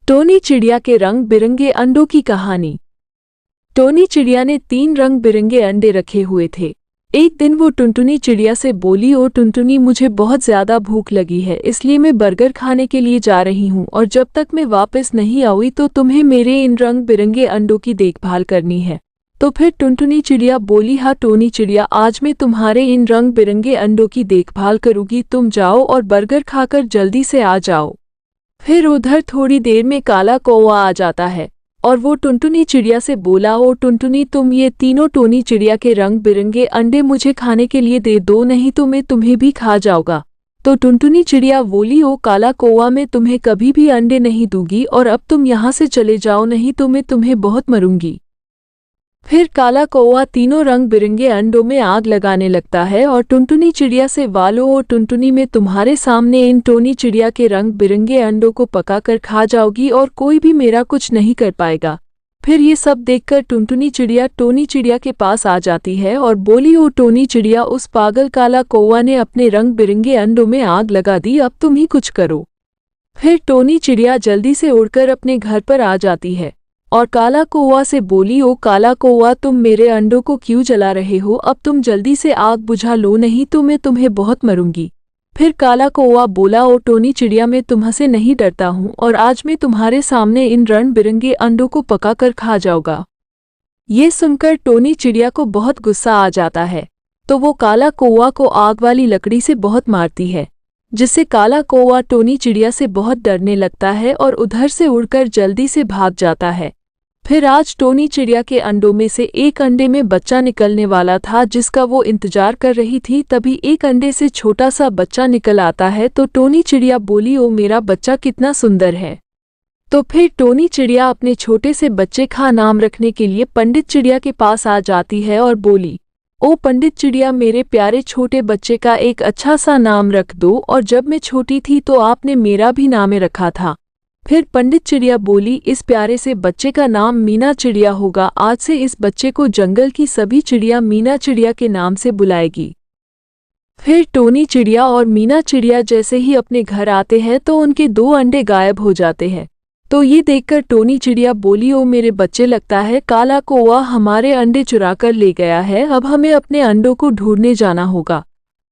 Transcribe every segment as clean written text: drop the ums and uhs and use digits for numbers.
Tony चिड़िया के रंग बिरंगे अंडों की कहानी। टोनी चिड़िया ने 3 रंग बिरंगे अंडे रखे हुए थे। एक दिन वो टुनटुनी चिड़िया से बोली, ओ टुनटुनी, मुझे बहुत ज्यादा भूख लगी है, इसलिए मैं बर्गर खाने के लिए जा रही हूँ और जब तक मैं वापस नहीं आई तो तुम्हें मेरे इन रंग बिरंगे अंडों की देखभाल करनी है। तो फिर टुनटुनी चिड़िया बोली, हाँ टोनी चिड़िया, आज मैं तुम्हारे इन रंग बिरंगे अंडों की देखभाल करूंगी, तुम जाओ और बर्गर खाकर जल्दी से आ जाओ। फिर उधर थोड़ी देर में काला कौवा आ जाता है और वो टुनटुनी चिड़िया से बोला, ओ टुनटुनी, तुम ये तीनों टोनी चिड़िया के रंग बिरंगे अंडे मुझे खाने के लिए दे दो, नहीं तो मैं तुम्हें भी खा जाऊंगा। तो टुनटुनी चिड़िया बोली, ओ काला कौवा, मैं तुम्हें कभी भी अंडे नहीं दूंगी और अब तुम यहाँ से चले जाओ, नहीं तो मैं तुम्हें बहुत मरूंगी। फिर काला कौवा तीनों रंग बिरंगे अंडों में आग लगाने लगता है और टुनटुनी चिड़िया से वालो, और टुनटुनी, मैं तुम्हारे सामने इन टोनी चिड़िया के रंग बिरंगे अंडों को पकाकर खा जाऊंगी और कोई भी मेरा कुछ नहीं कर पाएगा। फिर ये सब देखकर टुनटुनी चिड़िया टोनी चिड़िया के पास आ जाती है और बोली, ओ टोनी चिड़िया, उस पागल काला कौवा ने अपने रंग बिरंगे अंडों में आग लगा दी, अब तुम ही कुछ करो। फिर टोनी चिड़िया जल्दी से उड़कर अपने घर पर आ जाती है और काला कौवा से बोली, ओ काला कौवा, तुम मेरे अंडों को क्यों जला रहे हो, अब तुम जल्दी से आग बुझा लो, नहीं तो मैं तुम्हें बहुत मरूंगी। फिर काला कौवा बोला, ओ टोनी चिड़िया, मैं तुमसे नहीं डरता हूँ और आज मैं तुम्हारे सामने इन रंग बिरंगे अंडों को पकाकर खा जाऊंगा। ये सुनकर टोनी चिड़िया को बहुत गुस्सा आ जाता है, तो वो काला कौवा को आग वाली लकड़ी से बहुत मारती है, जिससे काला कौवा टोनी चिड़िया से बहुत डरने लगता है और उधर से उड़कर जल्दी से भाग जाता है। फिर आज टोनी चिड़िया के अंडों में से एक अंडे में बच्चा निकलने वाला था, जिसका वो इंतजार कर रही थी। तभी एक अंडे से छोटा सा बच्चा निकल आता है, तो टोनी चिड़िया बोली, ओ मेरा बच्चा कितना सुंदर है। तो फिर टोनी चिड़िया अपने छोटे से बच्चे का नाम रखने के लिए पंडित चिड़िया के पास आ जाती है और बोली, ओ पंडित चिड़िया, मेरे प्यारे छोटे बच्चे का एक अच्छा सा नाम रख दो, और जब मैं छोटी थी तो आपने मेरा भी नाम रखा था। फिर पंडित चिड़िया बोली, इस प्यारे से बच्चे का नाम मीना चिड़िया होगा, आज से इस बच्चे को जंगल की सभी चिड़िया मीना चिड़िया के नाम से बुलाएगी। फिर टोनी चिड़िया और मीना चिड़िया जैसे ही अपने घर आते हैं तो उनके 2 अंडे गायब हो जाते हैं। तो ये देखकर टोनी चिड़िया बोली, ओ मेरे बच्चे, लगता है काला कौवा हमारे अंडे चुरा कर ले गया है, अब हमें अपने अंडों को ढूंढने जाना होगा।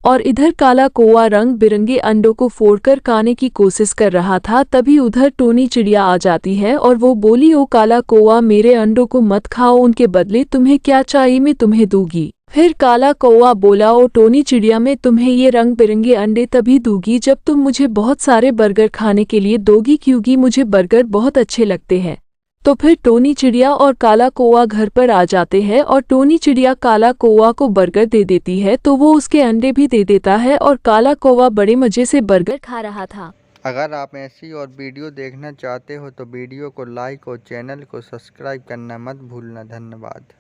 और इधर काला कौवा रंग बिरंगे अंडों को फोड़कर खाने की कोशिश कर रहा था। तभी उधर टोनी चिड़िया आ जाती है और वो बोली, ओ काला कौवा, मेरे अंडों को मत खाओ, उनके बदले तुम्हें क्या चाहिए मैं तुम्हें दूंगी। फिर काला कौवा बोला, ओ टोनी चिड़िया, मैं तुम्हें ये रंग बिरंगे अंडे तभी दूंगी जब तुम मुझे बहुत सारे बर्गर खाने के लिए दोगी, क्योंकि मुझे बर्गर बहुत अच्छे लगते हैं। तो फिर टोनी चिड़िया और काला कौवा घर पर आ जाते हैं और टोनी चिड़िया काला कौवा को बर्गर दे देती है, तो वो उसके अंडे भी दे देता है और काला कौवा बड़े मजे से बर्गर खा रहा था। अगर आप ऐसी और वीडियो देखना चाहते हो तो वीडियो को लाइक और चैनल को सब्सक्राइब करना मत भूलना। धन्यवाद।